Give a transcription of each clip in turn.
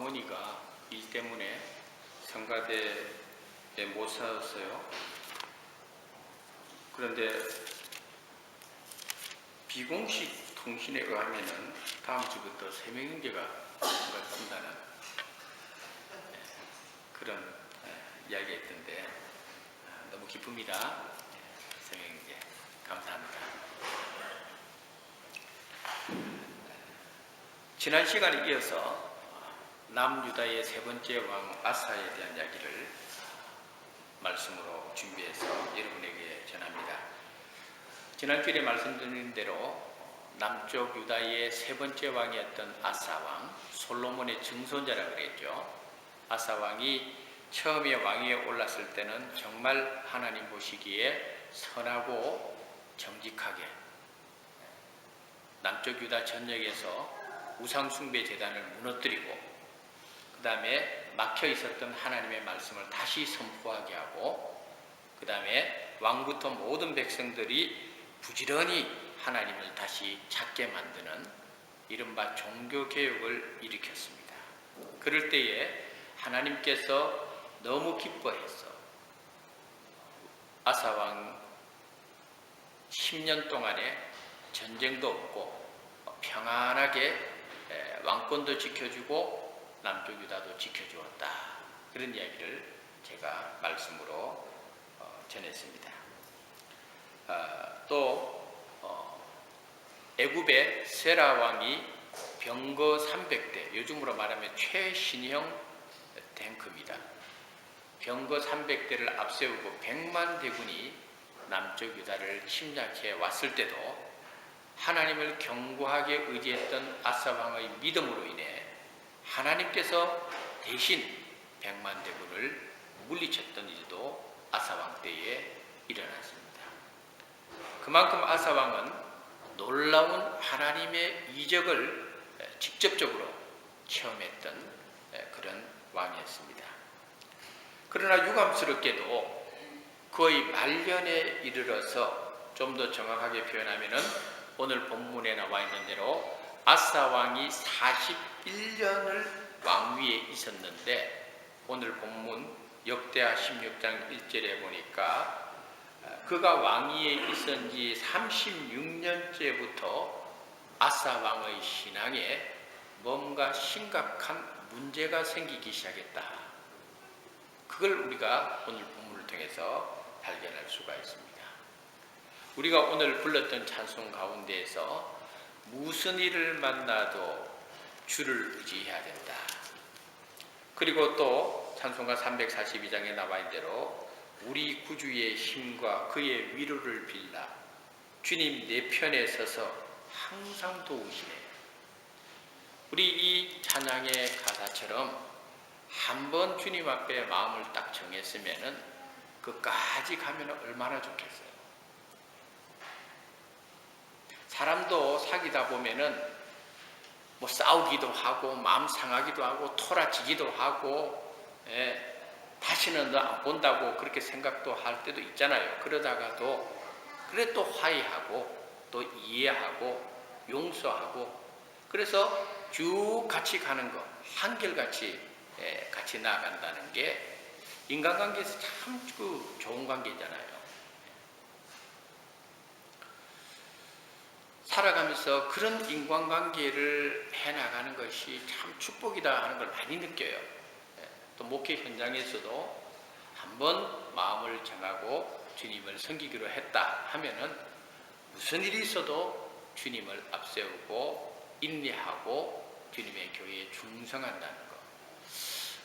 어머니가 일 때문에 성가대에 못 살았어요. 그런데 비공식 통신에 의하면은 다음 주부터 세명인계가 성가된다는 그런 이야기가 있던데 너무 기쁩니다. 세명인계 감사합니다. 지난 시간에 이어서 남유다의 세 번째 왕 아사에 대한 이야기를 말씀으로 준비해서 여러분에게 전합니다. 지난주에 말씀드린 대로 남쪽 유다의 세 번째 왕이었던 아사 왕, 솔로몬의 증손자라고 그랬죠. 아사 왕이 처음에 왕위에 올랐을 때는 정말 하나님 보시기에 선하고 정직하게 남쪽 유다 전역에서 우상숭배 제단을 무너뜨리고 그 다음에 막혀 있었던 하나님의 말씀을 다시 선포하게 하고 그 다음에 왕부터 모든 백성들이 부지런히 하나님을 다시 찾게 만드는 이른바 종교개혁을 일으켰습니다. 그럴 때에 하나님께서 너무 기뻐해서 아사왕 10년 동안에 전쟁도 없고 평안하게 왕권도 지켜주고 남쪽 유다도 지켜주었다. 그런 이야기를 제가 말씀으로 전했습니다. 또 애굽의 세라 왕이 병거 300대, 요즘으로 말하면 최신형 탱크입니다. 병거 300대를 앞세우고 100만 대군이 남쪽 유다를 침략해 왔을 때도 하나님을 견고하게 의지했던 아사 왕의 믿음으로 인해 하나님께서 대신 100만 대군을 물리쳤던 일도 아사 왕 때에 일어났습니다. 그만큼 아사 왕은 놀라운 하나님의 이적을 직접적으로 체험했던 그런 왕이었습니다. 그러나 유감스럽게도 거의 말년에 이르러서 좀 더 정확하게 표현하면은 오늘 본문에 나와 있는 대로 아사 왕이 41년을 왕위에 있었는데 오늘 본문 역대하 16장 1절에 보니까 그가 왕위에 있은 지 36년째부터 아사 왕의 신앙에 뭔가 심각한 문제가 생기기 시작했다. 그걸 우리가 오늘 본문을 통해서 발견할 수가 있습니다. 우리가 오늘 불렀던 찬송 가운데에서 무슨 일을 만나도 주를 의지해야 된다. 그리고 또 찬송가 342장에 나와 있는 대로 우리 구주의 힘과 그의 위로를 빌라 주님 내 편에 서서 항상 도우시네. 우리 이 찬양의 가사처럼 한번 주님 앞에 마음을 딱 정했으면은 그까지 가면 얼마나 좋겠어요. 사람도 사귀다 보면은 뭐 싸우기도 하고 마음 상하기도 하고 토라지기도 하고 다시는 너 안 본다고 그렇게 생각도 할 때도 있잖아요. 그러다가도 그래 또 화해하고 또 이해하고 용서하고 그래서 쭉 같이 가는 거 한결같이 같이 나아간다는 게 인간관계에서 참 좋은 관계잖아요. 살아가면서 그런 인간관계를 해나가는 것이 참 축복이다 하는 걸 많이 느껴요. 또 목회 현장에서도 한번 마음을 정하고 주님을 섬기기로 했다 하면은 무슨 일이 있어도 주님을 앞세우고 인내하고 주님의 교회에 충성한다는 것.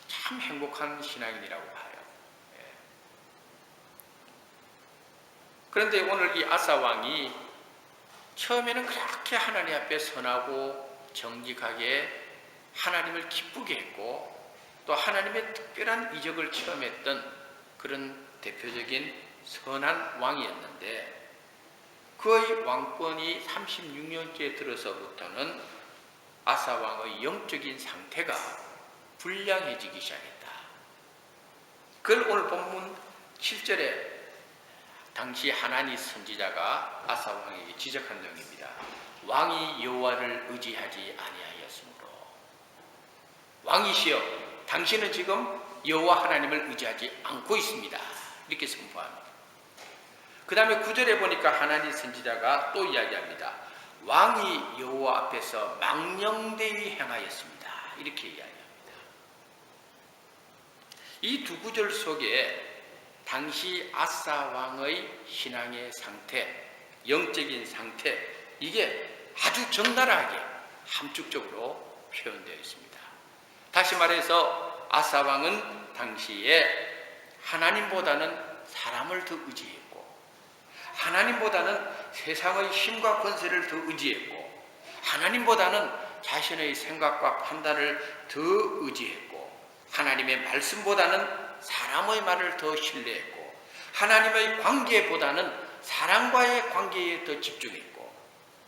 참 행복한 신앙인이라고 봐요. 그런데 오늘 이 아사 왕이 처음에는 그렇게 하나님 앞에 선하고 정직하게 하나님을 기쁘게 했고 또 하나님의 특별한 이적을 체험했던 그런 대표적인 선한 왕이었는데 그의 왕권이 36년째 들어서부터는 아사 왕의 영적인 상태가 불량해지기 시작했다. 그걸 오늘 본문 7절에 당시 하나니 선지자가 아사 왕에게 지적한 내용입니다. 왕이 여호와를 의지하지 아니하였으므로 왕이시여 당신은 지금 여호와 하나님을 의지하지 않고 있습니다. 이렇게 선포합니다. 그 다음에 9절에 보니까 하나님 선지자가 또 이야기합니다. 왕이 여호와 앞에서 망령되이 행하였습니다. 이렇게 이야기합니다. 이 두 구절 속에 당시 아사 왕의 신앙의 상태, 영적인 상태, 이게 아주 적나라하게 함축적으로 표현되어 있습니다. 다시 말해서 아사 왕은 당시에 하나님보다는 사람을 더 의지했고, 하나님보다는 세상의 힘과 권세를 더 의지했고, 하나님보다는 자신의 생각과 판단을 더 의지했고, 하나님의 말씀보다는 사람의 말을 더 신뢰했고, 하나님의 관계보다는 사람과의 관계에 더 집중했고,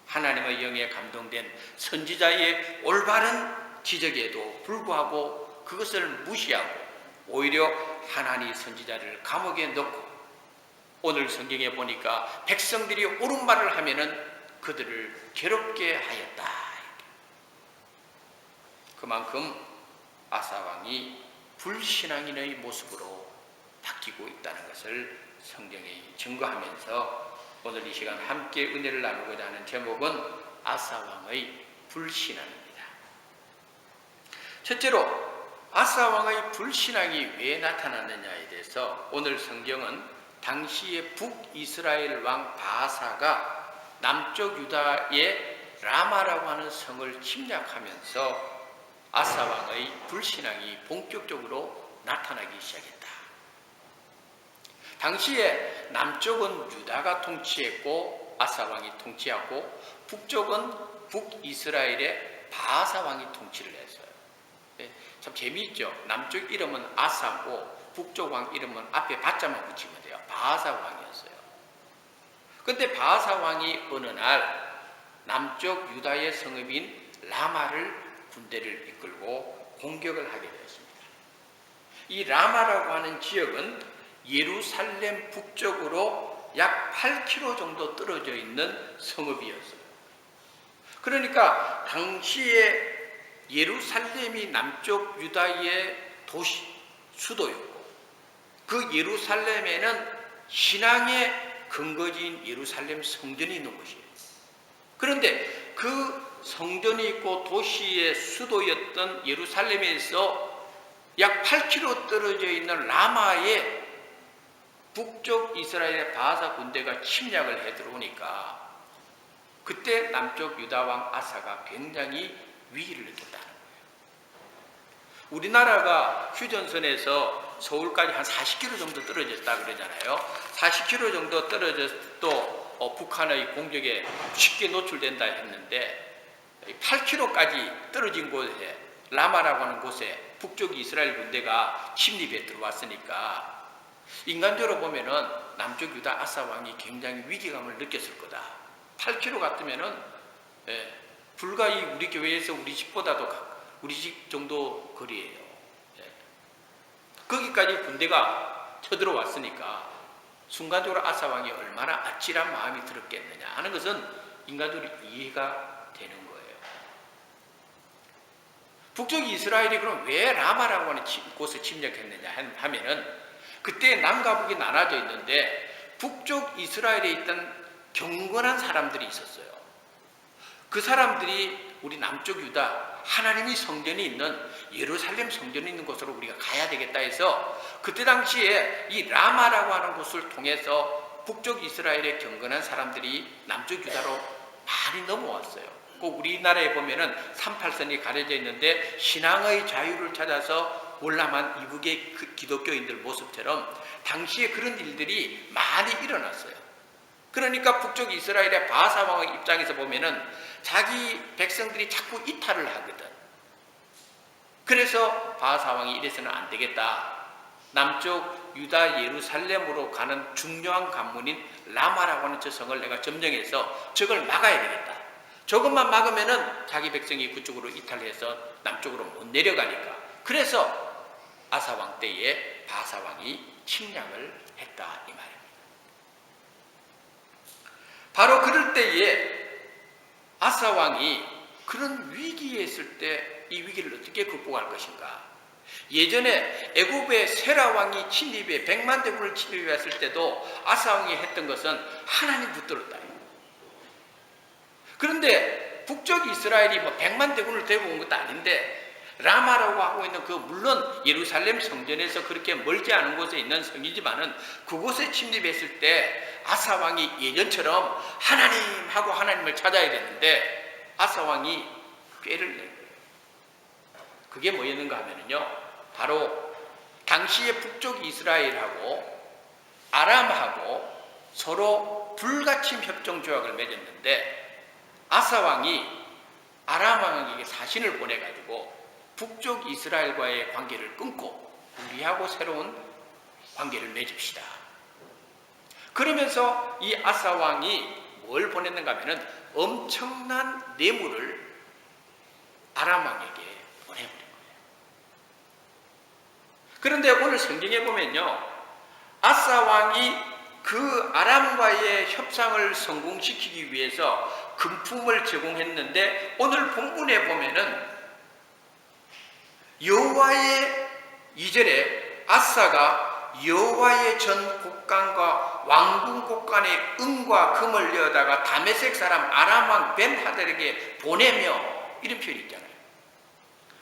하나님의 영에 감동된 선지자의 올바른 지적에도 불구하고 그것을 무시하고 오히려 하나님 선지자를 감옥에 넣고, 오늘 성경에 보니까 백성들이 옳은 말을 하면은 그들을 괴롭게 하였다. 그만큼 아사 왕이 불신앙인의 모습으로 바뀌고 있다는 것을 성경이 증거하면서 오늘 이 시간 함께 은혜를 나누고자 하는 제목은 아사 왕의 불신앙입니다. 첫째로 아사 왕의 불신앙이 왜 나타났느냐에 대해서 오늘 성경은 당시의 북이스라엘 왕 바아사가 남쪽 유다의 라마라고 하는 성을 침략하면서 아사 왕의 불신앙이 본격적으로 나타나기 시작했다. 당시에 남쪽은 유다가 통치했고 아사 왕이 통치하고, 북쪽은 북이스라엘의 바아사 왕이 통치를 했어요. 참 재미있죠. 남쪽 이름은 아사고 북쪽 왕 이름은 앞에 바자만 붙이면 돼요. 바아사 왕이었어요. 그런데 바아사 왕이 어느 날 남쪽 유다의 성읍인 라마를 군대를 이끌고 공격을 하게 되었습니다. 이 라마라고 하는 지역은 예루살렘 북쪽으로 약 8km 정도 떨어져 있는 성읍이었어요. 그러니까 당시에 예루살렘이 남쪽 유다의 도시, 수도였고, 그 예루살렘에는 신앙의 근거지인 예루살렘 성전이 있는 곳이에요. 그런데 그 성전이 있고 도시의 수도였던 예루살렘에서 약 8km 떨어져 있는 라마에 북쪽 이스라엘의 바하사 군대가 침략을 해 들어오니까 그때 남쪽 유다왕 아사가 굉장히 위기를 느꼈다는 거예요. 우리나라가 휴전선에서 서울까지 한 40km 정도 떨어졌다 그러잖아요. 40km 정도 떨어져도 북한의 공격에 쉽게 노출된다 했는데 8km까지 떨어진 곳에 라마라고 하는 곳에 북쪽 이스라엘 군대가 침입해 들어왔으니까 인간적으로 보면은 남쪽 유다 아사 왕이 굉장히 위기감을 느꼈을 거다. 8km 같으면은 불과 이 우리 교회에서 우리 집보다도 우리 집 정도 거리예요. 거기까지 군대가 쳐들어왔으니까 순간적으로 아사 왕이 얼마나 아찔한 마음이 들었겠느냐 하는 것은 인간적으로 이해가 되는 거예요. 북쪽 이스라엘이 그럼 왜 라마라고 하는 곳을 침략했느냐 하면은 그때 남과 북이 나눠져 있는데 북쪽 이스라엘에 있던 경건한 사람들이 있었어요. 그 사람들이 우리 남쪽 유다 하나님의 성전이 있는 예루살렘 성전이 있는 곳으로 우리가 가야 되겠다 해서 그때 당시에 이 라마라고 하는 곳을 통해서 북쪽 이스라엘의 경건한 사람들이 남쪽 유다로 많이 넘어왔어요. 꼭 우리나라에 보면은 38선이 가려져 있는데 신앙의 자유를 찾아서 월남한 이북의 기독교인들 모습처럼 당시에 그런 일들이 많이 일어났어요. 그러니까 북쪽 이스라엘의 바하사 왕의 입장에서 보면은 자기 백성들이 자꾸 이탈을 하거든. 그래서 바하사 왕이 이래서는 안 되겠다. 남쪽 유다 예루살렘으로 가는 중요한 관문인 라마라고 하는 저 성을 내가 점령해서 저걸 막아야 되겠다. 저것만 막으면은 자기 백성이 그쪽으로 이탈해서 남쪽으로 못 내려가니까. 그래서 아사 왕 때에 바하사 왕이 침략을 했다 이 말입니다. 바로 그럴 때에 아사 왕이 그런 위기에 있을 때 이 위기를 어떻게 극복할 것인가? 예전에 애굽의 세라 왕이 침입해 100만 대군을 침입했을 때도 아사 왕이 했던 것은 하나님 붙들었다. 그런데 북쪽 이스라엘이 100만 대군을 데리고 온 것도 아닌데 라마라고 하고 있는 물론 예루살렘 성전에서 그렇게 멀지 않은 곳에 있는 성이지만은 그곳에 침입했을 때 아사 왕이 예전처럼 하나님 하고 하나님을 찾아야 되는데 아사 왕이 꾀를 낸 거예요. 그게 뭐였는가 하면요, 바로 당시의 북쪽 이스라엘하고 아람하고 서로 불가침 협정 조약을 맺었는데 아사 왕이 아람 왕에게 사신을 보내가지고 북쪽 이스라엘과의 관계를 끊고 우리하고 새로운 관계를 맺읍시다. 그러면서 이 아사 왕이 뭘 보냈는가 하면은 엄청난 뇌물을 아람 왕에게 보내버린 거예요. 그런데 오늘 성경에 보면요, 아사 왕이 그 아람과의 협상을 성공시키기 위해서 금품을 제공했는데 오늘 본문에 보면은 여호와의 2절에 아사가 여호와의 전 곡간과 왕궁 곡간의 은과 금을 여다가 다메섹 사람 아람 왕 벤하델에게 보내며 이런 표현이 있잖아요.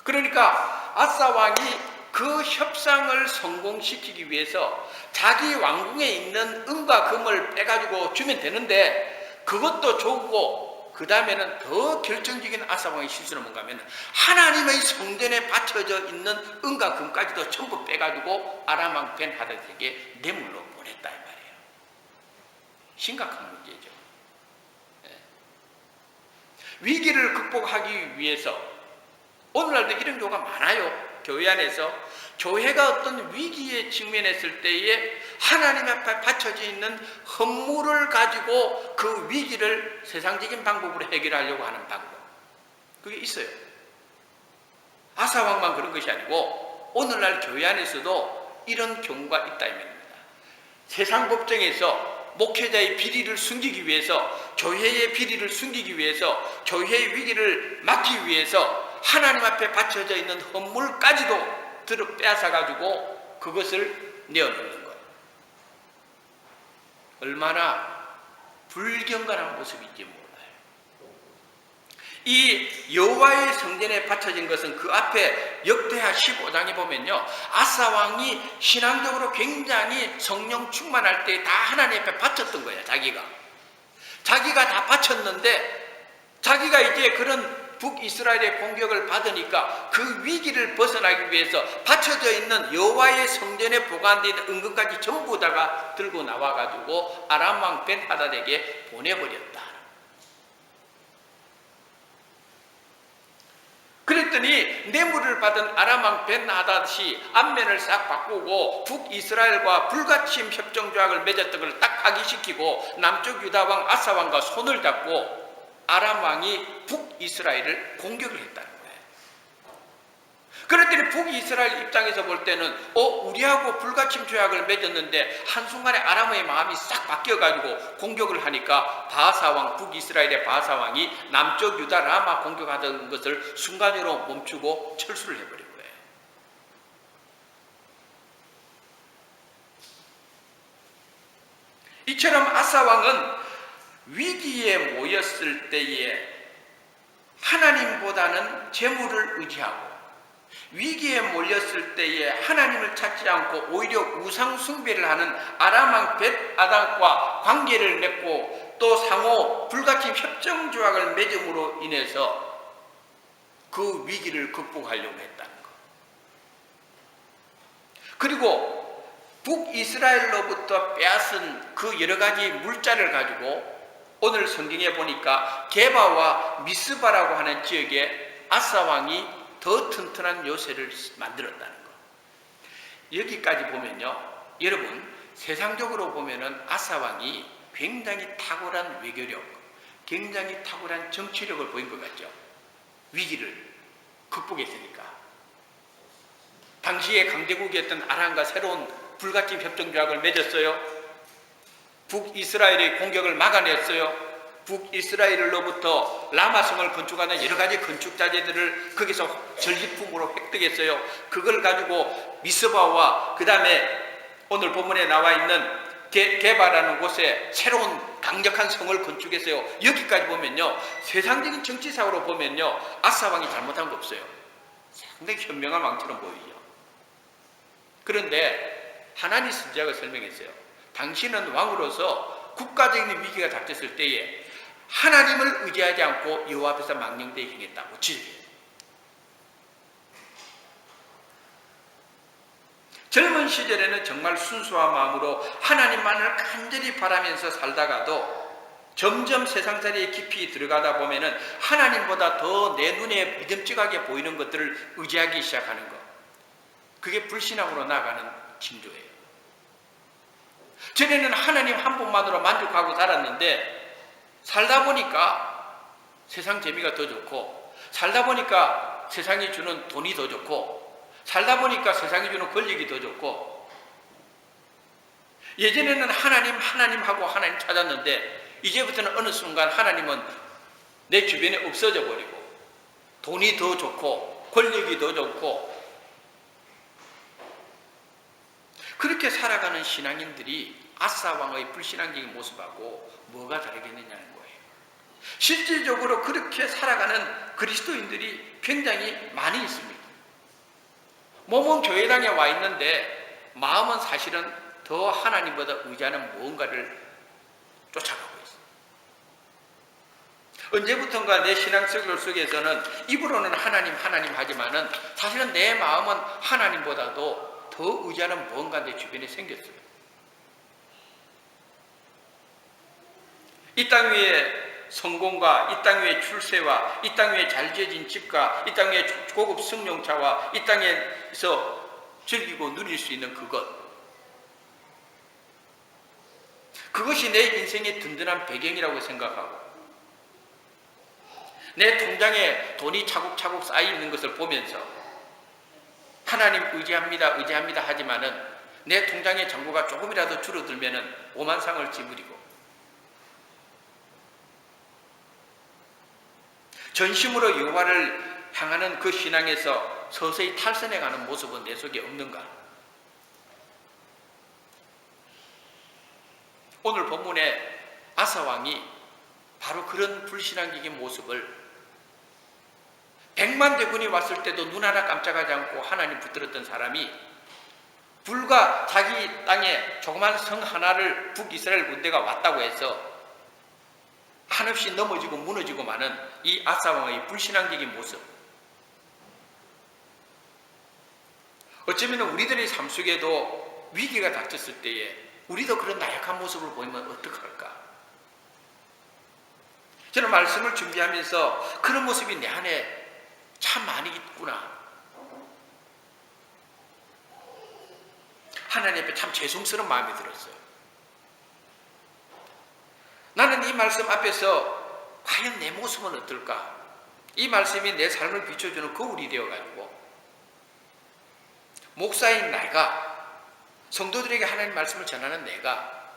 그러니까 아사 왕이 그 협상을 성공시키기 위해서 자기 왕궁에 있는 은과 금을 빼가지고 주면 되는데 그것도 좋고 그 다음에는 더 결정적인 아사 왕의 실수는 뭔가 하면 하나님의 성전에 바쳐져 있는 은과 금까지도 전부 빼가지고 아람 왕 벤하닷에게 뇌물로 보냈다 이 말이에요. 심각한 문제죠. 위기를 극복하기 위해서 오늘날도 이런 경우가 많아요. 교회 안에서 교회가 어떤 위기에 직면했을 때에 하나님 앞에 받쳐져 있는 헌물을 가지고 그 위기를 세상적인 방법으로 해결하려고 하는 방법, 그게 있어요. 아사 왕만 그런 것이 아니고 오늘날 교회 안에서도 이런 경우가 있다 이 말입니다. 세상 법정에서 목회자의 비리를 숨기기 위해서, 교회의 비리를 숨기기 위해서, 교회의 위기를 막기 위해서 하나님 앞에 바쳐져 있는 헌물까지도 들어 빼앗아가지고 그것을 내어놓는 거예요. 얼마나 불경건한 모습인지 몰라요. 이 여호와의 성전에 바쳐진 것은 그 앞에 역대하 15장에 보면요, 아사 왕이 신앙적으로 굉장히 성령 충만할 때 다 하나님 앞에 바쳤던 거예요. 자기가 다 바쳤는데 자기가 이제 그런 북이스라엘의 공격을 받으니까 그 위기를 벗어나기 위해서 받쳐져 있는 여호와의 성전에 보관되어 있는 은금까지 전부 다가 들고 나와가지고 아람 왕 벤하닷에게 보내버렸다. 그랬더니 뇌물을 받은 아람 왕 벤하닷이 안면을 싹 바꾸고 북이스라엘과 불가침 협정조약을 맺었던 걸 딱 파기시키고 남쪽 유다 왕 아사 왕과 손을 잡고 아람 왕이 북이스라엘을 공격을 했다는 거예요. 그랬더니 북이스라엘 입장에서 볼 때는 우리하고 불가침 조약을 맺었는데 한순간에 아람의 마음이 싹 바뀌어가지고 공격을 하니까 바하사왕, 북이스라엘의 바하사왕이 남쪽 유다 라마 공격하던 것을 순간적으로 멈추고 철수를 해버린 거예요. 이처럼 아사왕은 위기에 모였을 때에 하나님보다는 재물을 의지하고 위기에 몰렸을 때에 하나님을 찾지 않고 오히려 우상 숭배를 하는 아람 왕 벳아닷과 관계를 맺고 또 상호 불가침 협정 조약을 맺음으로 인해서 그 위기를 극복하려고 했다는 것. 그리고 북이스라엘로부터 빼앗은 그 여러 가지 물자를 가지고 오늘 성경에 보니까 게바와 미스바라고 하는 지역에 아사 왕이 더 튼튼한 요새를 만들었다는 것. 여기까지 보면요, 여러분 세상적으로 보면은 아사 왕이 굉장히 탁월한 외교력, 굉장히 탁월한 정치력을 보인 것 같죠. 위기를 극복했으니까. 당시에 강대국이었던 아람과 새로운 불가침 협정 조약을 맺었어요. 북이스라엘의 공격을 막아냈어요. 북이스라엘로부터 라마성을 건축하는 여러 가지 건축 자재들을 거기서 전리품으로 획득했어요. 그걸 가지고 미스바와 그 다음에 오늘 본문에 나와 있는 게바라는 곳에 새로운 강력한 성을 건축했어요. 여기까지 보면요, 세상적인 정치사고로 보면요, 아사 왕이 잘못한 거 없어요. 상당히 현명한 왕처럼 보이죠. 그런데 하나님 선지자가 설명했어요. 당신은 왕으로서 국가적인 위기가 닥쳤을 때에 하나님을 의지하지 않고 여호와 앞에서 망령되이 행했다고 지적해요. 젊은 시절에는 정말 순수한 마음으로 하나님만을 간절히 바라면서 살다가도 점점 세상살이에 깊이 들어가다 보면은 하나님보다 더 내 눈에 믿음직하게 보이는 것들을 의지하기 시작하는 것. 그게 불신앙으로 나아가는 징조예요. 전에는 하나님 한 분만으로 만족하고 살았는데 살다 보니까 세상 재미가 더 좋고, 살다 보니까 세상이 주는 돈이 더 좋고, 살다 보니까 세상이 주는 권력이 더 좋고, 예전에는 하나님하고 하나님 찾았는데 이제부터는 어느 순간 하나님은 내 주변에 없어져 버리고 돈이 더 좋고 권력이 더 좋고, 그렇게 살아가는 신앙인들이 아사 왕의 불신앙적인 모습하고 뭐가 다르겠느냐는 거예요. 실질적으로 그렇게 살아가는 그리스도인들이 굉장히 많이 있습니다. 몸은 교회당에 와 있는데 마음은 사실은 더 하나님보다 의지하는 무언가를 쫓아가고 있어요. 언제부턴가 내 신앙생활 속에서는 입으로는 하나님 하지만은 사실은 내 마음은 하나님보다도 더 의지하는 무언가 내 주변에 생겼어요. 이 땅 위에 성공과 이 땅 위에 출세와 이 땅 위에 잘 지어진 집과 이 땅 위에 고급 승용차와 이 땅에서 즐기고 누릴 수 있는 그것이 내 인생의 든든한 배경이라고 생각하고, 내 통장에 돈이 차곡차곡 쌓여 있는 것을 보면서 하나님 의지합니다 하지만은 내 통장의 잔고가 조금이라도 줄어들면은 오만상을 찌부리고, 전심으로 여호와를 향하는 그 신앙에서 서서히 탈선해가는 모습은 내 속에 없는가? 오늘 본문에 아사 왕이 바로 그런 불신앙적인 모습을 100만 대군이 왔을 때도 눈 하나 깜짝하지 않고 하나님 붙들었던 사람이 불과 자기 땅에 조그만 성 하나를 북이스라엘 군대가 왔다고 해서 한없이 넘어지고 무너지고 마는 이 아사 왕의 불신앙적인 모습, 어쩌면 우리들의 삶 속에도 위기가 닥쳤을 때에 우리도 그런 나약한 모습을 보이면 어떡할까? 저는 말씀을 준비하면서 그런 모습이 내 안에 참 많이 있구나, 하나님 앞에 참 죄송스러운 마음이 들었어요. 나는 이 말씀 앞에서 과연 내 모습은 어떨까? 이 말씀이 내 삶을 비춰주는 거울이 되어가지고 목사인 내가, 성도들에게 하나님 말씀을 전하는 내가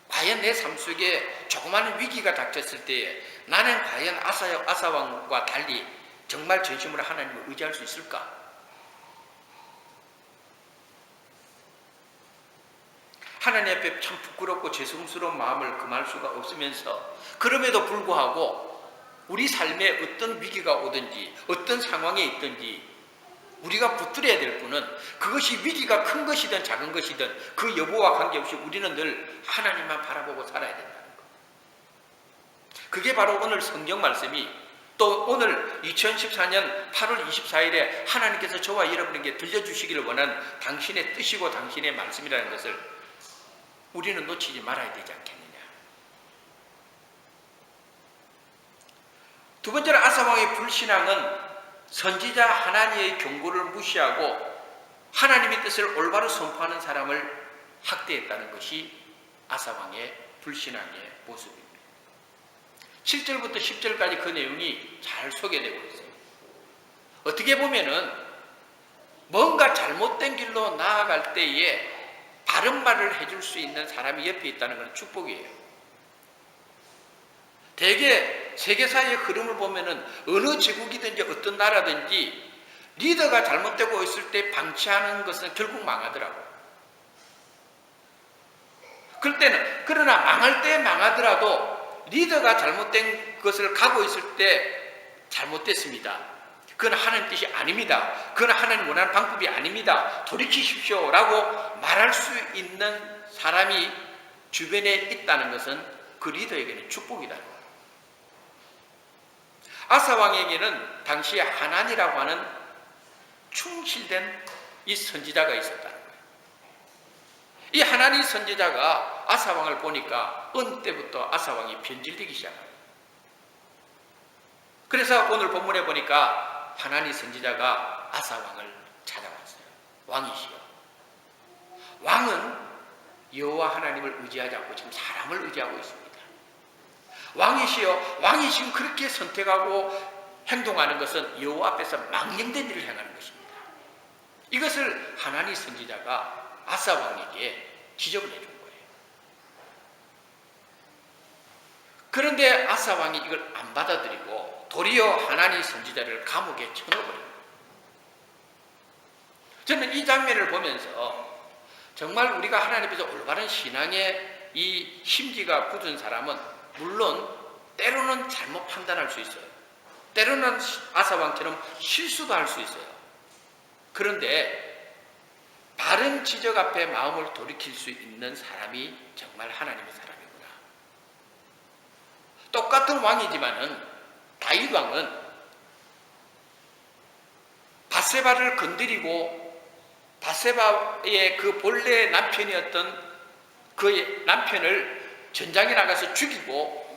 과연 내 삶 속에 조그마한 위기가 닥쳤을 때에 나는 과연 아사왕과 달리 정말 전심으로 하나님을 의지할 수 있을까? 하나님 앞에 참 부끄럽고 죄송스러운 마음을 금할 수가 없으면서, 그럼에도 불구하고 우리 삶에 어떤 위기가 오든지 어떤 상황에 있든지 우리가 붙들어야 될 분은 그것이 위기가 큰 것이든 작은 것이든 그 여부와 관계없이 우리는 늘 하나님만 바라보고 살아야 된다는 것. 그게 바로 오늘 성경 말씀이, 또 오늘 2014년 8월 24일에 하나님께서 저와 여러분에게 들려주시기를 원하는 당신의 뜻이고 당신의 말씀이라는 것을 우리는 놓치지 말아야 되지 않겠느냐. 두 번째로 아사 왕의 불신앙은 선지자 하나니의 경고를 무시하고 하나님의 뜻을 올바로 선포하는 사람을 학대했다는 것이 아사 왕의 불신앙의 모습입니다. 7절부터 10절까지 그 내용이 잘 소개되고 있어요. 어떻게 보면은 뭔가 잘못된 길로 나아갈 때에 바른 말을 해줄 수 있는 사람이 옆에 있다는 것은 축복이에요. 대개 세계사의 흐름을 보면은 어느 제국이든지 어떤 나라든지 리더가 잘못되고 있을 때 방치하는 것은 결국 망하더라고. 그러나 망할 때 망하더라도 리더가 잘못된 것을 가고 있을 때 잘못됐습니다. 그건 하나님 뜻이 아닙니다. 그건 하나님 원하는 방법이 아닙니다. 돌이키십시오 라고 말할 수 있는 사람이 주변에 있다는 것은 그 리더에게는 축복이다. 아사 왕에게는 당시에 하난이라고 하는 충실된 이 선지자가 있었다는 거예요. 이 하난이 선지자가 아사 왕을 보니까 어느 때부터 아사 왕이 변질되기 시작합니다. 그래서 오늘 본문에 보니까 하난이 선지자가 아사 왕을 찾아왔어요. 왕이시여. 왕은 여호와 하나님을 의지하지 않고 지금 사람을 의지하고 있습니다. 왕이시여, 왕이 지금 그렇게 선택하고 행동하는 것은 여호와 앞에서 망령된 일을 행하는 것입니다. 이것을 하나니 선지자가 아사 왕에게 지적을 해준 거예요. 그런데 아사 왕이 이걸 안 받아들이고 도리어 하나니 선지자를 감옥에 쳐넣어버립니다. 저는 이 장면을 보면서 정말 우리가 하나님 앞에서 올바른 신앙의 이 심기가 굳은 사람은 물론 때로는 잘못 판단할 수 있어요. 때로는 아사왕처럼 실수도 할 수 있어요. 그런데 바른 지적 앞에 마음을 돌이킬 수 있는 사람이 정말 하나님의 사람이구나. 똑같은 왕이지만은 다윗 왕은 바세바를 건드리고 바세바의 그 본래 남편이었던 그 남편을 전장에 나가서 죽이고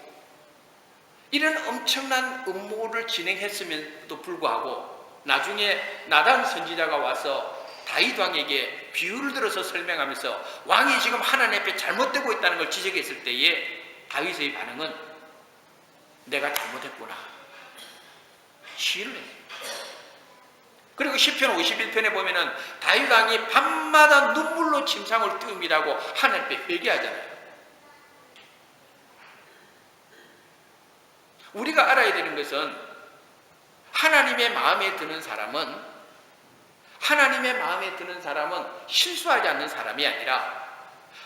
이런 엄청난 음모를 진행했음에도 불구하고 나중에 나단 선지자가 와서 다윗 왕에게 비유를 들어서 설명하면서 왕이 지금 하나님 앞에 잘못되고 있다는 걸 지적했을 때에 다윗의 반응은 내가 잘못했구나. 시인을 했어요. 그리고 시편 51편에 보면은 다윗 왕이 밤마다 눈물로 침상을 띄웁니다고 하나님 앞에 회개하잖아요. 우리가 알아야 되는 것은 하나님의 마음에 드는 사람은 실수하지 않는 사람이 아니라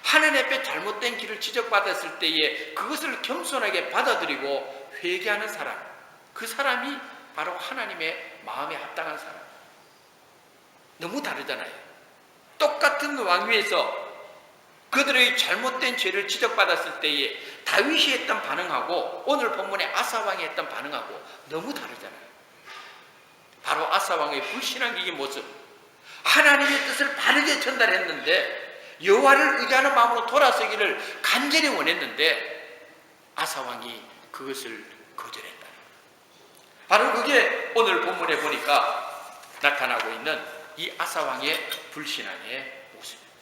하나님 앞에 잘못된 길을 지적받았을 때에 그것을 겸손하게 받아들이고 회개하는 사람, 그 사람이 바로 하나님의 마음에 합당한 사람. 너무 다르잖아요. 똑같은 왕위에서 그들의 잘못된 죄를 지적받았을 때에 다윗이 했던 반응하고 오늘 본문의 아사왕이 했던 반응하고 너무 다르잖아요. 바로 아사왕의 불신앙적인 모습, 하나님의 뜻을 바르게 전달했는데 여호와를 의지하는 마음으로 돌아서기를 간절히 원했는데 아사왕이 그것을 거절했다. 바로 그게 오늘 본문에 보니까 나타나고 있는 이 아사왕의 불신앙의 모습입니다.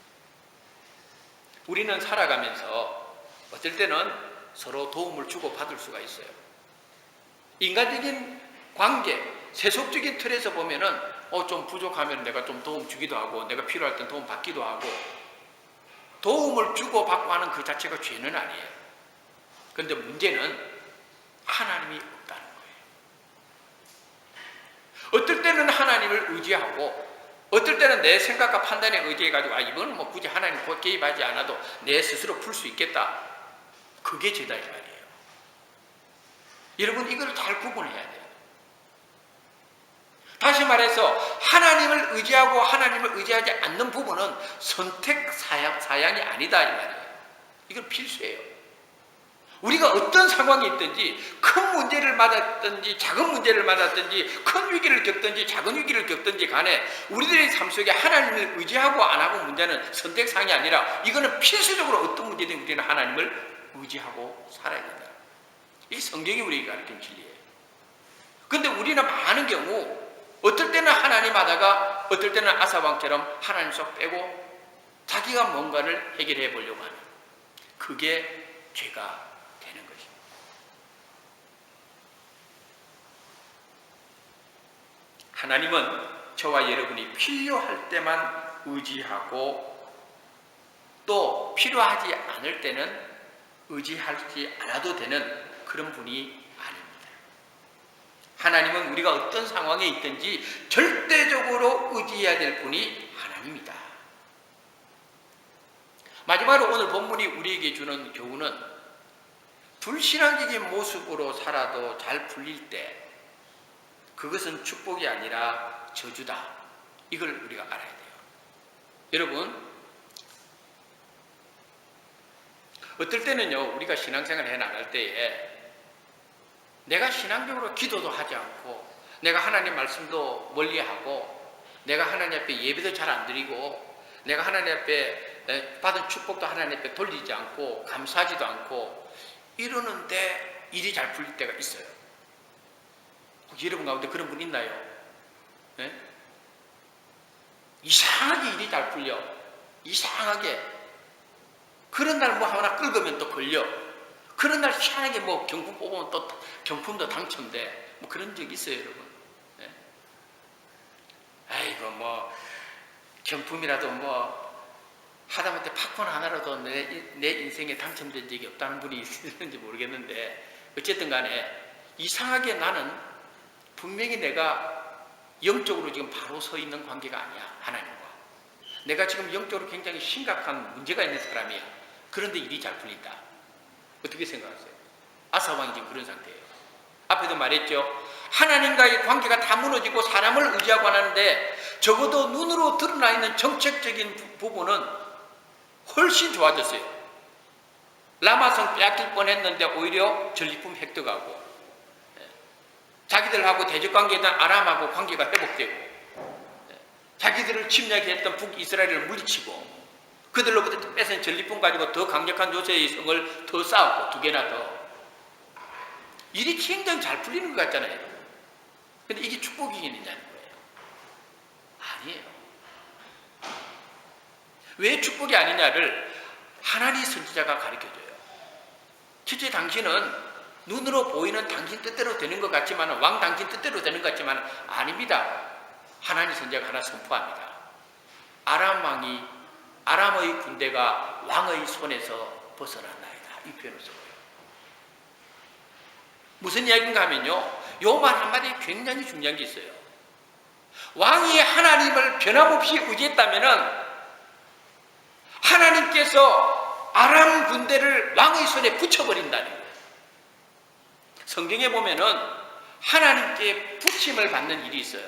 우리는 살아가면서 어떨 때는 서로 도움을 주고받을 수가 있어요. 인간적인 관계, 세속적인 틀에서 보면은 좀 부족하면 내가 좀 도움 주기도 하고 내가 필요할 땐 도움 받기도 하고 도움을 주고받고 하는 그 자체가 죄는 아니에요. 그런데 문제는 하나님이 없다는 거예요. 어떨 때는 하나님을 의지하고 어떨 때는 내 생각과 판단에 의지해가지고 이거는 뭐 굳이 하나님 개입하지 않아도 내 스스로 풀 수 있겠다. 그게 죄다 이 말이에요. 여러분 이걸 잘 구분해야 돼요. 다시 말해서 하나님을 의지하고 하나님을 의지하지 않는 부분은 선택 사양이 아니다 이 말이에요. 이건 필수예요. 우리가 어떤 상황이 있든지 큰 문제를 맞았든지 작은 문제를 맞았든지 큰 위기를 겪든지 작은 위기를 겪든지 간에 우리들의 삶 속에 하나님을 의지하고 안 하고 문제는 선택사항이 아니라 이거는 필수적으로 어떤 문제든 우리는 하나님을 의지하고 살아야 된다. 이게 성경이 우리에게 가르친 진리예요. 그런데 우리는 많은 경우 어떨 때는 하나님 하다가 어떨 때는 아사왕처럼 하나님 쏙 빼고 자기가 뭔가를 해결해 보려고 하는 그게 죄가 되는 것입니다. 하나님은 저와 여러분이 필요할 때만 의지하고 또 필요하지 않을 때는 의지하지 않아도 되는 그런 분이 아닙니다. 하나님은 우리가 어떤 상황에 있든지 절대적으로 의지해야 될 분이 하나님이다. 마지막으로 오늘 본문이 우리에게 주는 교훈은 불신앙적인 모습으로 살아도 잘 풀릴 때 그것은 축복이 아니라 저주다. 이걸 우리가 알아야 돼요. 여러분, 어떨 때는요, 우리가 신앙생활을 해나갈 때에 내가 신앙적으로 기도도 하지 않고 내가 하나님 말씀도 멀리하고 내가 하나님 앞에 예배도 잘 안 드리고 내가 하나님 앞에 받은 축복도 하나님 앞에 돌리지 않고 감사하지도 않고 이러는데 일이 잘 풀릴 때가 있어요. 혹시 여러분 가운데 그런 분 있나요? 네? 이상하게 일이 잘 풀려. 이상하게. 그런 날 뭐 하나 긁으면 또 걸려. 그런 날 희한하게 뭐 경품 뽑으면 또 경품도 당첨돼. 뭐 그런 적 있어요, 여러분. 네? 아이고, 뭐, 경품이라도 뭐, 하다못해 팝콘 하나라도 내 인생에 당첨된 적이 없다는 분이 있는지 모르겠는데, 어쨌든 간에 이상하게 나는 분명히 내가 영적으로 지금 바로 서 있는 관계가 아니야, 하나님과. 내가 지금 영적으로 굉장히 심각한 문제가 있는 사람이야. 그런데 일이 잘 풀린다. 어떻게 생각하세요? 아사왕이 지금 그런 상태예요. 앞에도 말했죠. 하나님과의 관계가 다 무너지고 사람을 의지하고 하는데 적어도 눈으로 드러나 있는 정책적인 부분은 훨씬 좋아졌어요. 라마성 빼앗길 뻔했는데 오히려 전리품 획득하고 자기들하고 대적관계였던 아람하고 관계가 회복되고 자기들을 침략했던 북이스라엘을 물리치고 그들로부터 뺏은 전리품 가지고 더 강력한 요새의 성을 더 쌓았고 두 개나 더. 일이 굉장히 잘 풀리는 것 같잖아요. 근데 이게 축복이겠느냐는 거예요. 아니에요. 왜 축복이 아니냐를 하나님 선지자가 가르쳐줘요. 실제 당신은 눈으로 보이는 당신 뜻대로 되는 것 같지만 왕 당신 뜻대로 되는 것 같지만 아닙니다. 하나님 선지자가 하나 선포합니다. 아람 왕이 아람의 군대가 왕의 손에서 벗어났나이다. 이 표현을 써요. 무슨 이야기인가 하면요. 요 말 한마디에 굉장히 중요한 게 있어요. 왕이 하나님을 변함없이 의지했다면은 하나님께서 아람 군대를 왕의 손에 붙여버린다는 거예요. 성경에 보면은 하나님께 붙임을 받는 일이 있어요.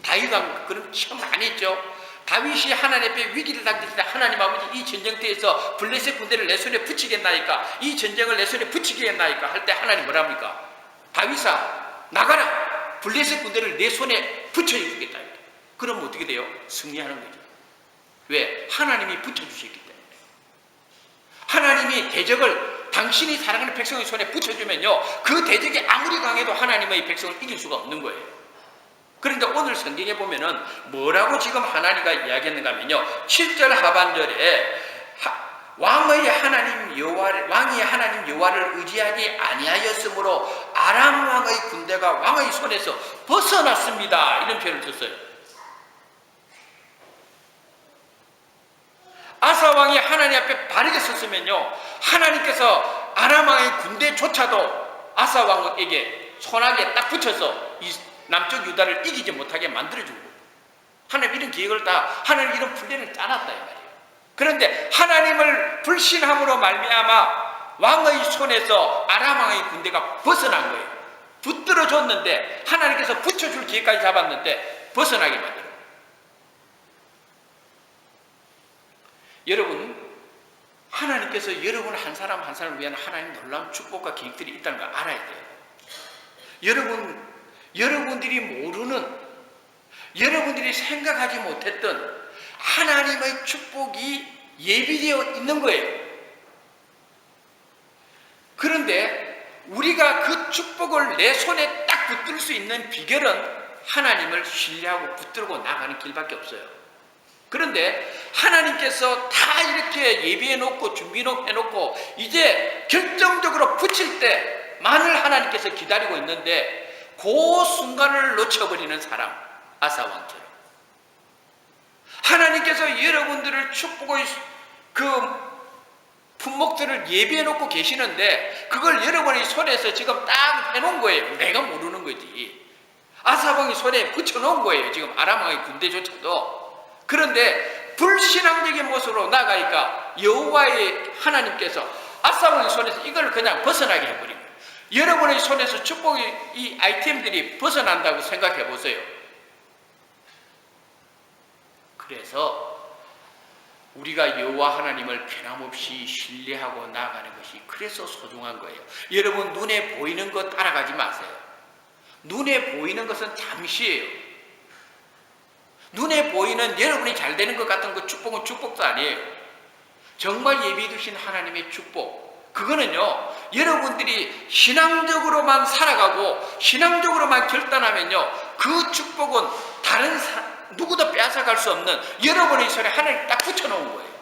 다윗 왕 그런 시험 많이 했죠. 다윗이 하나님 앞에 위기를 당겼을 때 하나님 아버지 이 전쟁터에서 블레셋 군대를 내 손에 붙이겠나이까 이 전쟁을 내 손에 붙이겠나이까 할 때 하나님 뭐라 합니까? 다윗아 나가라 블레셋 군대를 내 손에 붙여주겠다. 그러면 어떻게 돼요? 승리하는 거죠. 왜? 하나님이 붙여주셨기 때문에. 하나님이 대적을 당신이 사랑하는 백성의 손에 붙여주면요 그 대적이 아무리 강해도 하나님의 백성을 이길 수가 없는 거예요. 그런데 오늘 성경에 보면은 뭐라고 지금 하나님가 이야기했는가 하면요 7절 하반절에 왕이 하나님 여호와를 의지하지 아니하였으므로 아람 왕의 군대가 왕의 손에서 벗어났습니다. 이런 표현을 썼어요. 아사 왕이 하나님 앞에 바르게 섰으면요 하나님께서 아람 왕의 군대조차도 아사 왕에게 손아귀에 딱 붙여서 이 남쪽 유다를 이기지 못하게 만들어준 거예요. 하나님 이런 계획을 하나님 이런 플랜을 짜놨다 이 말이에요. 그런데 하나님을 불신함으로 말미암아 왕의 손에서 아람 왕의 군대가 벗어난 거예요. 붙들어줬는데 하나님께서 붙여줄 기회까지 잡았는데 벗어나게 만들어요. 여러분 하나님께서 여러분 한 사람 한 사람을 위한 하나님 놀라운 축복과 계획들이 있다는 걸 알아야 돼요. 여러분들이 모르는 여러분들이 생각하지 못했던 하나님의 축복이 예비되어 있는 거예요. 그런데 우리가 그 축복을 내 손에 딱 붙들 수 있는 비결은 하나님을 신뢰하고 붙들고 나가는 길밖에 없어요. 그런데 하나님께서 다 이렇게 예비해놓고 준비해놓고 이제 결정적으로 붙일 때만을 하나님께서 기다리고 있는데 그 순간을 놓쳐버리는 사람, 아사 왕처럼 하나님께서 여러분들을 축복의 그 품목들을 예비해 놓고 계시는데 그걸 여러분의 손에서 지금 딱 해놓은 거예요. 내가 모르는 거지. 아사왕이 손에 붙여놓은 거예요. 지금 아람왕의 군대조차도. 그런데 불신앙적인 모습으로 나가니까 여호와의 하나님께서 아사왕의 손에서 이걸 그냥 벗어나게 해버린 거예요. 여러분의 손에서 축복의 이 아이템들이 벗어난다고 생각해 보세요. 그래서 우리가 여호와 하나님을 변함없이 신뢰하고 나아가는 것이 그래서 소중한 거예요. 여러분 눈에 보이는 것 따라가지 마세요. 눈에 보이는 것은 잠시예요. 눈에 보이는 여러분이 잘 되는 것 같은 그 축복은 축복도 아니에요. 정말 예비 두신 하나님의 축복, 그거는요 여러분들이 신앙적으로만 살아가고 신앙적으로만 결단하면요 그 축복은 다른 누구도 빼앗아갈 수 없는 여러분의 손에 하나님 딱 붙여놓은 거예요.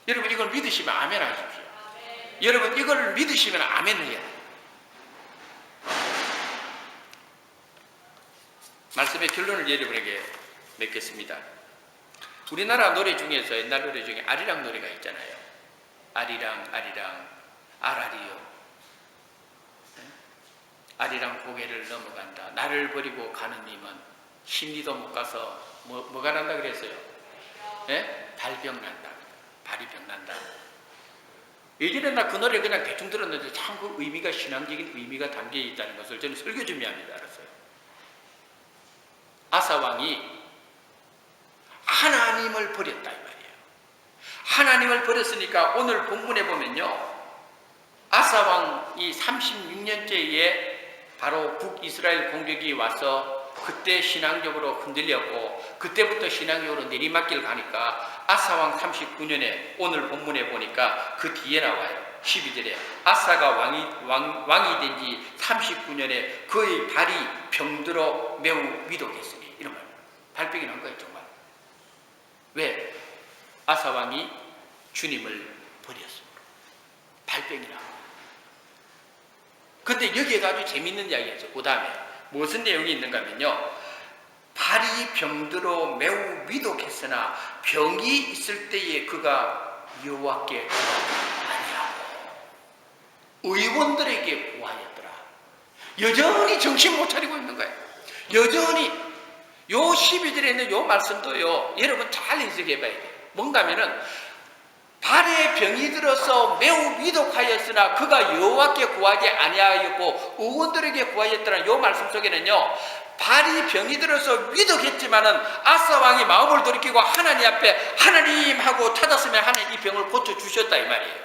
여러분 이걸 믿으시면 아멘 하십시오. 여러분 이걸 믿으시면 아멘 해야 돼요. 말씀의 결론을 여러분에게 맺겠습니다. 우리나라 노래 중에서 옛날 노래 중에 아리랑 노래가 있잖아요. 아리랑 아리랑 아라리요. 아리랑 고개를 넘어간다. 나를 버리고 가는 님은 심리도 못 가서 뭐가 난다 그랬어요? 네? 발병 난다. 발이 병난다. 예전에 나 그 노래 그냥 대충 들었는데 참 그 의미가 신앙적인 의미가 담겨 있다는 것을 저는 설교 준비합니다. 알았어요. 아사왕이 하나님을 버렸다 이 말이에요. 하나님을 버렸으니까 오늘 본문에 보면요. 아사왕이 36년째에 바로 북이스라엘 공격이 와서 그때 신앙적으로 흔들렸고 그때부터 신앙적으로 내리막길 가니까 아사왕 39년에 오늘 본문에 보니까 그 뒤에 나와요. 12절에 아사가 왕이 된 지 39년에 그의 발이 병들어 매우 위독했으니 이런 말. 발병이 난 거예요 정말. 왜? 아사왕이 주님을 버렸습니다. 발병이 나. 근데 여기에도 아주 재밌는 이야기가 있어요. 그 다음에 무슨 내용이 있는가 하면요. 발이 병들어 매우 위독했으나 병이 있을 때에 그가 여호와께 아니하고 의원들에게 구하였더라. 여전히 정신 못 차리고 있는 거예요. 여전히 요 12절에 있는 요 말씀도요. 여러분 잘 인식해 봐야 돼요. 뭔가 하면은 발에 병이 들어서 매우 위독하였으나 그가 여호와께 구하지 아니하였고 의원들에게 구하였더라는 이 말씀 속에는요 발이 병이 들어서 위독했지만은 아사 왕이 마음을 돌이키고 하나님 앞에 하나님 하고 찾았으면 하나님 이 병을 고쳐주셨다 이 말이에요.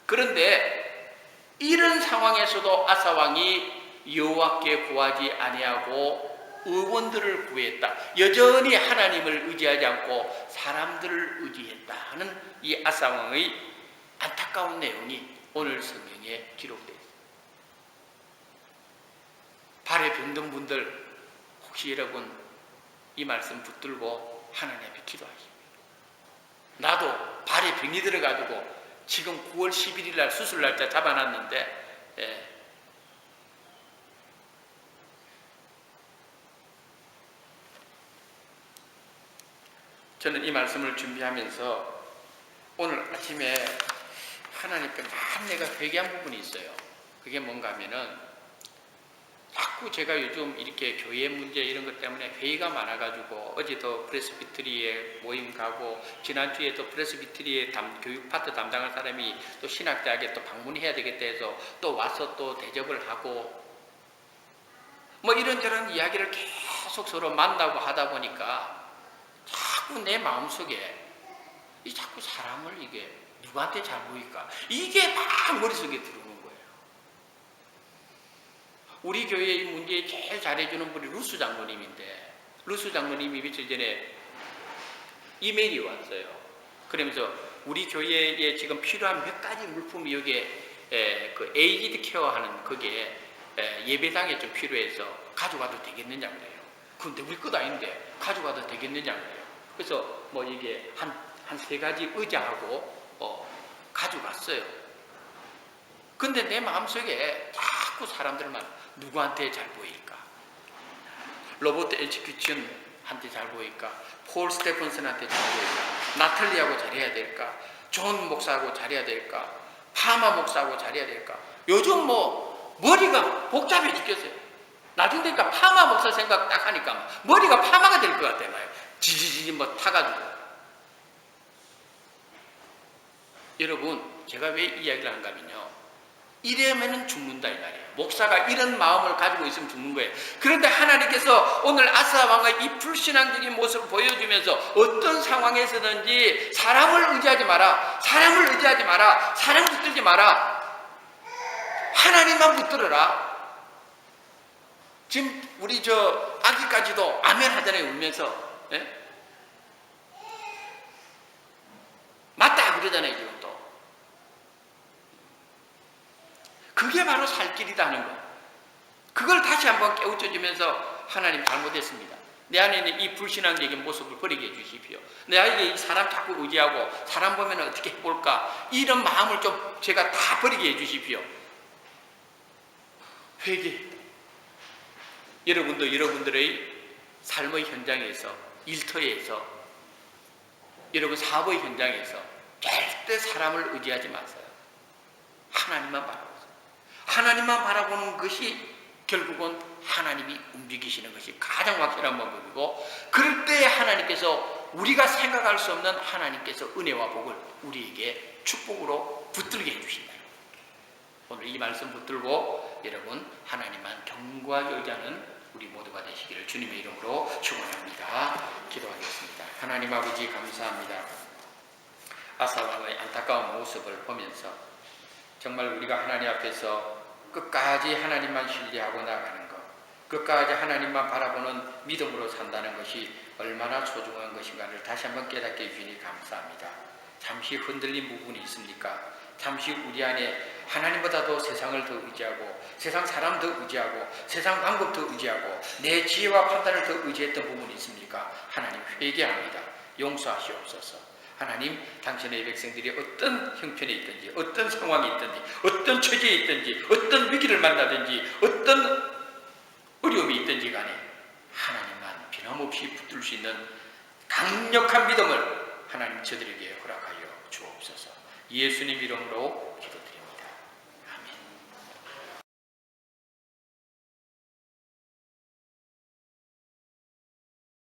그런데 이런 상황에서도 아사 왕이 여호와께 구하지 아니하고 의원들을 구했다. 여전히 하나님을 의지하지 않고 사람들을 의지했다 하는 이 아사 왕의 안타까운 내용이 오늘 성경에 기록되어 있습니다. 발에 병든 분들 혹시 여러분 이 말씀 붙들고 하나님 앞에 기도하십시오. 나도 발에 병이 들어가지고 지금 9월 11일 날 수술 날짜 잡아놨는데 저는 이 말씀을 준비하면서 오늘 아침에 하나님께 막 내가 회개한 부분이 있어요. 그게 뭔가 하면은 자꾸 제가 요즘 이렇게 교회 문제 이런 것 때문에 회의가 많아가지고 어제도 프레스비터리에 모임 가고 지난주에도 프레스비터리에 교육 파트 담당할 사람이 또 신학대학에 또 방문해야 되겠다 해서 또 와서 또 대접을 하고 뭐 이런저런 이야기를 계속 서로 만나고 하다 보니까 자꾸 내 마음속에 이 자꾸 사람을 이게 누구한테 잘 보일까 이게 막 머릿속에 들어오는 거예요. 우리 교회의 이 문제에 제일 잘해주는 분이 루스 장로님인데 루스 장로님이 며칠 전에 이메일이 왔어요. 그러면서 우리 교회에 지금 필요한 몇 가지 물품이 여기에 그 에이지드 케어 하는 그게 예배당에 좀 필요해서 가져가도 되겠느냐 그래요. 근데 우리 것 아닌데 가져가도 되겠느냐 그래요. 그래서 뭐 이게 한 세 가지 의자하고 가져갔어요. 근데 내 마음속에 자꾸 사람들만 누구한테 잘 보일까? 로버트 H. 큐친 한테 잘 보일까? 폴 스테펀슨한테 잘 보일까? 나탈리하고 잘해야 될까? 존 목사하고 잘해야 될까? 파마 목사하고 잘해야 될까? 요즘 뭐 머리가 복잡해 죽겠어요. 나중 되니까 파마 목사 생각 딱 하니까 머리가 파마가 될 것 같아요. 지지지 뭐 타가지고. 여러분, 제가 왜 이야기를 하는가 하면요, 이러면은 죽는다 이 말이에요. 목사가 이런 마음을 가지고 있으면 죽는 거예요. 그런데 하나님께서 오늘 아사 왕의 이 불신앙적인 모습을 보여주면서 어떤 상황에서든지 사람을 의지하지 마라, 사람을 의지하지 마라, 사람 붙들지 마라, 하나님만 붙들어라. 지금 우리 저 아기까지도 아멘 하잖아요, 울면서. 예? 맞다 그러잖아요, 지금 또. 그게 바로 살 길이라는 거. 그걸 다시 한번 깨우쳐주면서 하나님 잘못했습니다. 내 안에 있는 이 불신앙적인 모습을 버리게 해주십시오. 내 안에 이 사람 자꾸 의지하고 사람 보면 어떻게 해볼까, 이런 마음을 좀 제가 다 버리게 해주십시오. 회개. 여러분도 여러분들의 삶의 현장에서, 일터에서, 여러분 사업의 현장에서 절대 사람을 의지하지 마세요. 하나님만 바라보세요. 하나님만 바라보는 것이 결국은 하나님이 움직이시는 것이 가장 확실한 방법이고, 그럴 때 하나님께서, 우리가 생각할 수 없는 하나님께서 은혜와 복을 우리에게 축복으로 붙들게 해주신다. 오늘 이 말씀 붙들고 여러분 하나님만 견고하게 의지하는 우리 모두가 되시기를 주님의 이름으로 축원합니다. 기도하겠습니다. 하나님 아버지 감사합니다. 아사 왕의 안타까운 모습을 보면서 정말 우리가 하나님 앞에서 끝까지 하나님만 신뢰하고 나가는 것, 끝까지 하나님만 바라보는 믿음으로 산다는 것이 얼마나 소중한 것인가를 다시 한번 깨닫게 해주시니 감사합니다. 잠시 흔들린 부분이 있습니까? 잠시 우리 안에 하나님보다도 세상을 더 의지하고, 세상 사람 더 의지하고, 세상 방법 더 의지하고, 내 지혜와 판단을 더 의지했던 부분이 있습니까? 하나님 회개합니다. 용서하시옵소서. 하나님, 당신의 백성들이 어떤 형편에 있든지, 어떤 상황에 있든지, 어떤 처지에 있든지, 어떤 위기를 만나든지, 어떤 어려움이 있든지 간에 하나님만 변함없이 붙들 수 있는 강력한 믿음을 하나님 저들에게 허락하여 주옵소서. 예수님 이름으로